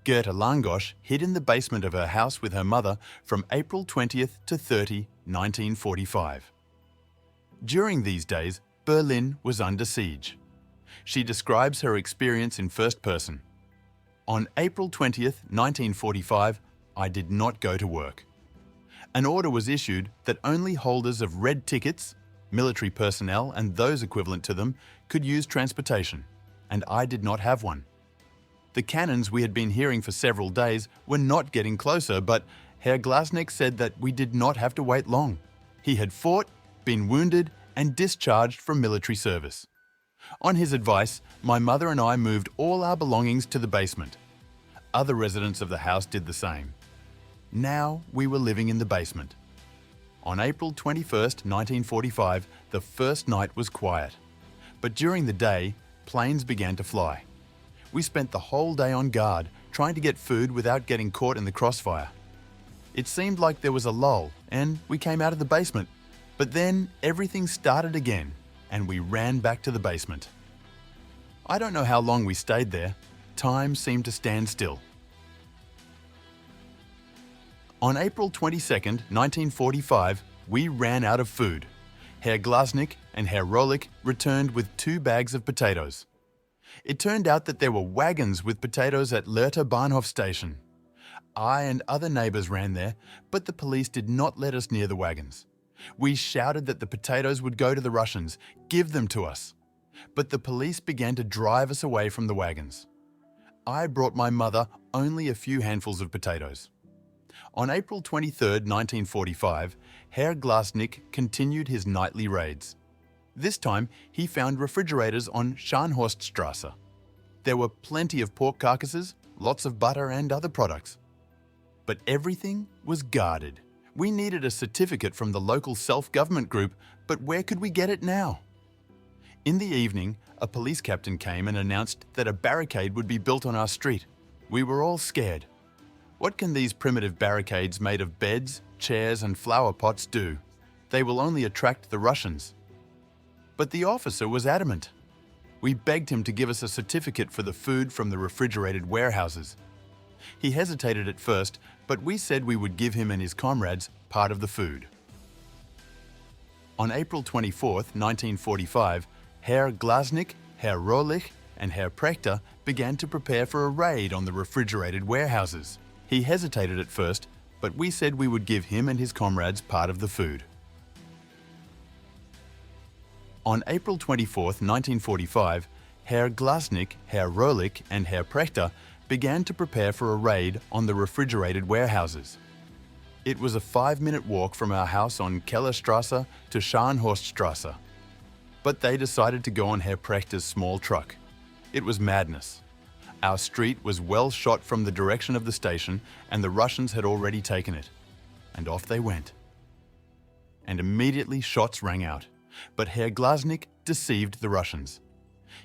Gerta Langosh hid in the basement of her house with her mother from April 20th to 30, 1945. During these days, Berlin was under siege. She describes her experience in first person. On April 20th, 1945, I did not go to work. An order was issued that only holders of red tickets, military personnel and those equivalent to them, could use transportation, and I did not have one. The cannons we had been hearing for several days were not getting closer, but Herr Glasnik said that we did not have to wait long. He had fought, been wounded, and discharged from military service. On his advice, my mother and I moved all our belongings to the basement. Other residents of the house did the same. Now we were living in the basement. On April 21st, 1945, the first night was quiet. But during the day, planes began to fly. We spent the whole day on guard, trying to get food without getting caught in the crossfire. It seemed like there was a lull, and we came out of the basement. But then everything started again, and we ran back to the basement. I don't know how long we stayed there. Time seemed to stand still. On April 22nd, 1945, we ran out of food. Herr Glasnik and Herr Rohlich returned with 2 bags of potatoes. It turned out that there were wagons with potatoes at Lerta Bahnhof station. I and other neighbours ran there, but the police did not let us near the wagons. We shouted that the potatoes would go to the Russians, give them to us. But the police began to drive us away from the wagons. I brought my mother only a few handfuls of potatoes. On April 23rd, 1945, Herr Glasnik continued his nightly raids. This time, he found refrigerators on Scharnhorststrasse. There were plenty of pork carcasses, lots of butter and other products. But everything was guarded. We needed a certificate from the local self-government group, but where could we get it now? In the evening, a police captain came and announced that a barricade would be built on our street. We were all scared. What can these primitive barricades made of beds, chairs and flower pots do? They will only attract the Russians. But the officer was adamant. We begged him to give us a certificate for the food from the refrigerated warehouses. He hesitated at first, but we said we would give him and his comrades part of the food. On April 24th, 1945, Herr Glasnik, Herr Rohlich and Herr Prechter began to prepare for a raid on the refrigerated warehouses. He hesitated at first, but we said we would give him and his comrades part of the food. On April 24th, 1945, Herr Glasnik, Herr Rohlich and Herr Prechter began to prepare for a raid on the refrigerated warehouses. It was a 5-minute walk from our house on Kellerstrasse to Scharnhorststrasse. But they decided to go on Herr Prechter's small truck. It was madness. Our street was well shot from the direction of the station, and the Russians had already taken it. And off they went. And immediately shots rang out. But Herr Glasnik deceived the Russians.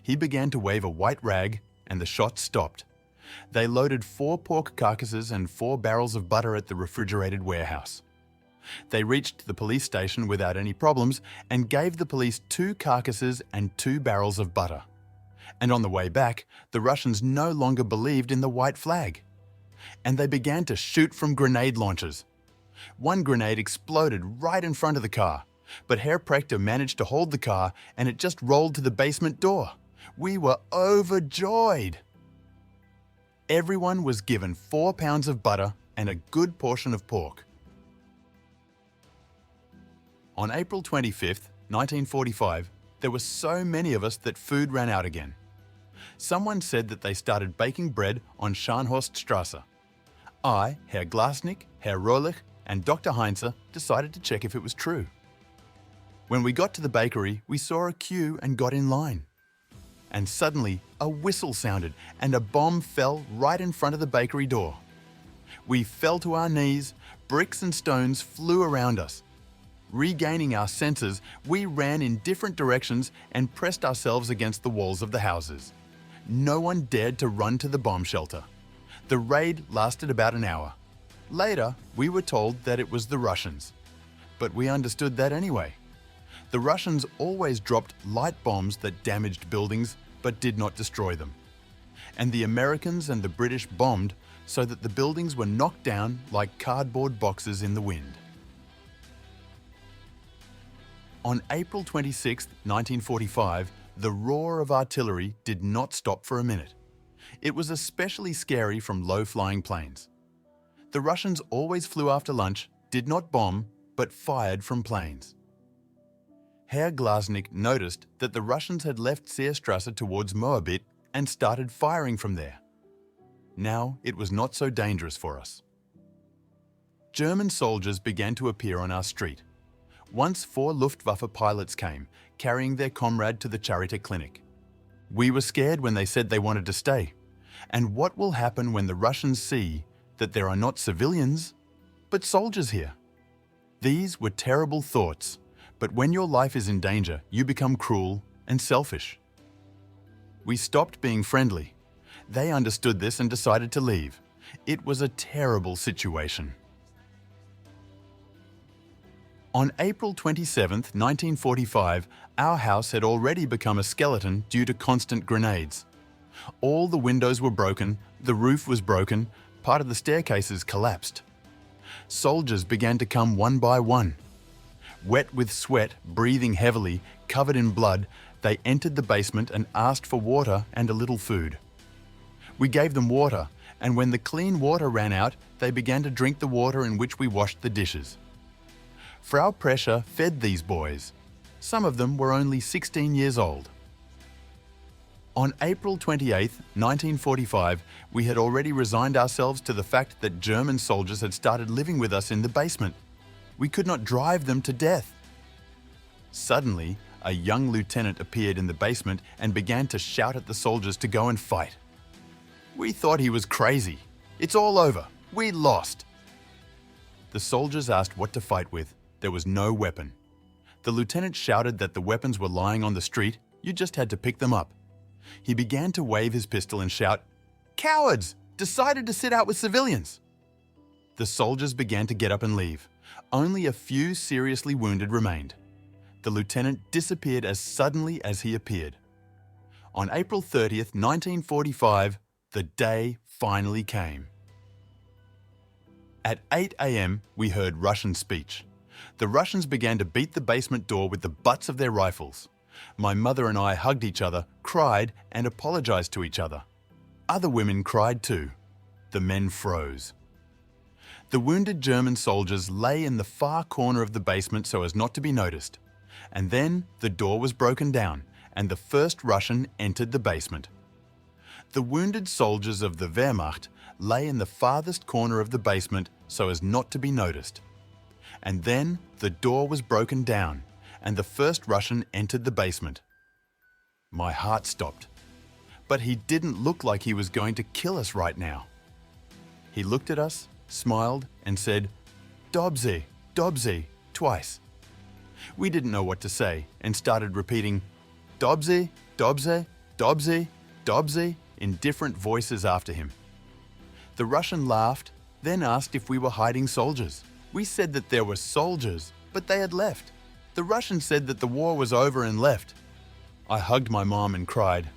He began to wave a white rag, and the shots stopped. They loaded 4 pork carcasses and 4 barrels of butter at the refrigerated warehouse. They reached the police station without any problems and gave the police 2 carcasses and 2 barrels of butter. And on the way back, the Russians no longer believed in the white flag. And they began to shoot from grenade launchers. One grenade exploded right in front of the car, but Herr Prechter managed to hold the car and it just rolled to the basement door. We were overjoyed. Everyone was given 4 pounds of butter and a good portion of pork. On April 25th, 1945, there were so many of us that food ran out again. Someone said that they started baking bread on Scharnhorststrasse. I, Herr Glasnik, Herr Rohlich and Dr. Heinze decided to check if it was true. When we got to the bakery, we saw a queue and got in line. And suddenly, a whistle sounded and a bomb fell right in front of the bakery door. We fell to our knees, bricks and stones flew around us. Regaining our senses, we ran in different directions and pressed ourselves against the walls of the houses. No one dared to run to the bomb shelter. The raid lasted about an hour. Later, we were told that it was the Russians. But we understood that anyway. The Russians always dropped light bombs that damaged buildings but did not destroy them. and the Americans and the British bombed so that the buildings were knocked down like cardboard boxes in the wind. On April 26, 1945, the roar of artillery did not stop for a minute. It was especially scary from low-flying planes. The Russians always flew after lunch, did not bomb, but fired from planes. Herr Glasnik noticed that the Russians had left Seerstrasse towards Moabit and started firing from there. Now it was not so dangerous for us. German soldiers began to appear on our street. Once 4 Luftwaffe pilots came, carrying their comrade to the Charité clinic. We were scared when they said they wanted to stay. And what will happen when the Russians see that there are not civilians, but soldiers here? These were terrible thoughts, but when your life is in danger, you become cruel and selfish. We stopped being friendly. They understood this and decided to leave. It was a terrible situation. On April 27, 1945, our house had already become a skeleton due to constant grenades. All the windows were broken, the roof was broken, part of the staircases collapsed. Soldiers began to come one by one. Wet with sweat, breathing heavily, covered in blood, they entered the basement and asked for water and a little food. We gave them water, and when the clean water ran out, they began to drink the water in which we washed the dishes. Frau Prescher fed these boys. Some of them were only 16 years old. On April 28, 1945, we had already resigned ourselves to the fact that German soldiers had started living with us in the basement. We could not drive them to death. Suddenly, a young lieutenant appeared in the basement and began to shout at the soldiers to go and fight. We thought he was crazy. It's all over. We lost. The soldiers asked what to fight with. There was no weapon. The lieutenant shouted that the weapons were lying on the street, you just had to pick them up. He began to wave his pistol and shout, "Cowards! Decided to sit out with civilians!" The soldiers began to get up and leave. Only a few seriously wounded remained. The lieutenant disappeared as suddenly as he appeared. On April 30th, 1945, the day finally came. At 8 a.m., we heard Russian speech. The Russians began to beat the basement door with the butts of their rifles. My mother and I hugged each other, cried, and apologized to each other. Other women cried too. The men froze. The wounded German soldiers lay in the far corner of the basement so as not to be noticed. And then the door was broken down, and the first Russian entered the basement. The wounded soldiers of the Wehrmacht lay in the farthest corner of the basement so as not to be noticed. And then the door was broken down, and the first Russian entered the basement. My heart stopped. But he didn't look like he was going to kill us right now. He looked at us, smiled, and said, "Dobze, Dobze," twice. We didn't know what to say and started repeating, "Dobze, Dobze, Dobze, Dobze," in different voices after him. The Russian laughed, then asked if we were hiding soldiers. We said that there were soldiers, but they had left. The Russians said that the war was over and left. I hugged my mom and cried,